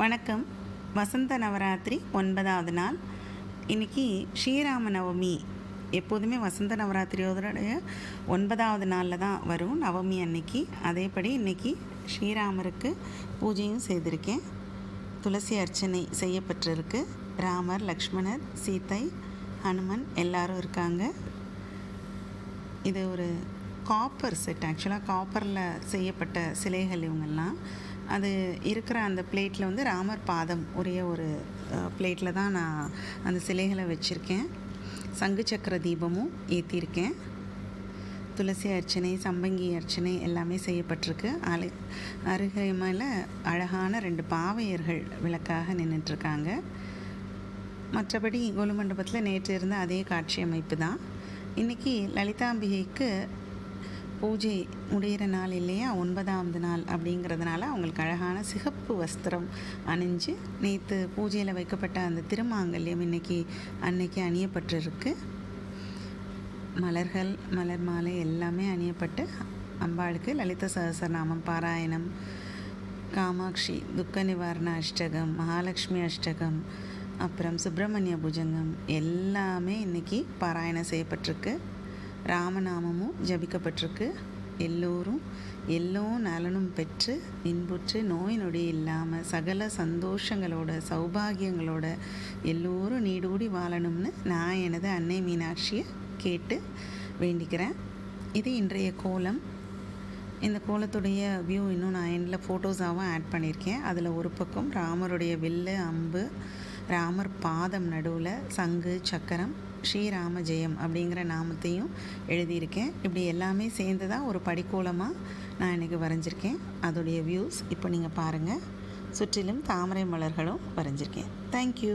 வணக்கம். வசந்த நவராத்திரி 9வது நாள். இன்றைக்கி ஸ்ரீராம நவமி. எப்போதுமே வசந்த நவராத்திரியோடைய 9வது நாளில் தான் வரும் நவமி அன்னைக்கு. அதேபடி இன்றைக்கி ஸ்ரீராமருக்கு பூஜையும் செய்திருக்கேன். துளசி அர்ச்சனை செய்யப்பட்டிருக்கு. ராமர், லக்ஷ்மணர், சீத்தை, ஹனுமன் எல்லாரும் இருக்காங்க. இது ஒரு காப்பர் செட். ஆக்சுவலாக காப்பரில் செய்யப்பட்ட சிலைகள் இவங்கெல்லாம். அது இருக்கிற அந்த பிளேட்டில் வந்து ராமர் பாதம் உரிய ஒரு பிளேட்டில் தான் நான் அந்த சிலைகளை வச்சுருக்கேன். சங்கு சக்கர தீபமும் ஏற்றிருக்கேன். துளசி அர்ச்சனை, சம்பங்கி அர்ச்சனை எல்லாமே செய்யப்பட்டிருக்கு. அருகமையில் அழகான 2 பாவையர்கள் விளக்காக நின்றுட்டுருக்காங்க. மற்றபடி கொலு மண்டபத்தில் நேற்று இருந்த அதே காட்சி அமைப்பு தான். இன்றைக்கி லலிதாம்பிகைக்கு பூஜை முடிகிற நாள் இல்லையா, 9வது நாள் அப்படிங்கிறதுனால அவங்களுக்கு அழகான சிகப்பு வஸ்திரம் அணிஞ்சு நேற்று பூஜையில் வைக்கப்பட்ட அந்த திருமாங்கல்யம் அன்னைக்கு அணியப்பட்டிருக்கு. மலர்கள், மலர் மாலை எல்லாமே அணியப்பட்டு அம்பாளுக்கு லலித சகஸ்ரநாமம் பாராயணம், காமாட்சி துக்க நிவாரண அஷ்டகம், மகாலட்சுமி அஷ்டகம், அப்புறம் சுப்பிரமணிய புஜங்கம் எல்லாமே இன்றைக்கி பாராயணம் செய்யப்பட்டிருக்கு. ராமநாமமும் ஜபிக்கப்பட்டிருக்கு. எல்லோரும் நலனும் பெற்று இன்புற்று நோய் நொடி இல்லாமல் சகல சந்தோஷங்களோட சௌபாகியங்களோட எல்லோரும் நீடூடி வாழணும்னு நான் எனது அன்னை மீனாட்சியை கேட்டு வேண்டிக்கிறேன். இது இன்றைய கோலம். இந்த கோலத்துடைய வியூ இன்னும் நான் எண்டில் ஃபோட்டோஸாகவும் ஆட் பண்ணியிருக்கேன். அதில் ஒரு பக்கம் ராமருடைய வில்லு, அம்பு, ராமர் பாதம் நடுவில் சங்கு சக்கரம், ஸ்ரீராம ஜெயம் அப்படிங்கிற நாமத்தையும் எழுதியிருக்கேன். இப்படி எல்லாமே சேர்ந்து தான் ஒரு படிக்கோலமாக நான் இன்றைக்கி வரைஞ்சிருக்கேன். அதோடைய வியூஸ் இப்போ நீங்கள் பாருங்கள். சுற்றிலும் தாமரை மலர்களும் வரைஞ்சிருக்கேன். தேங்க்யூ.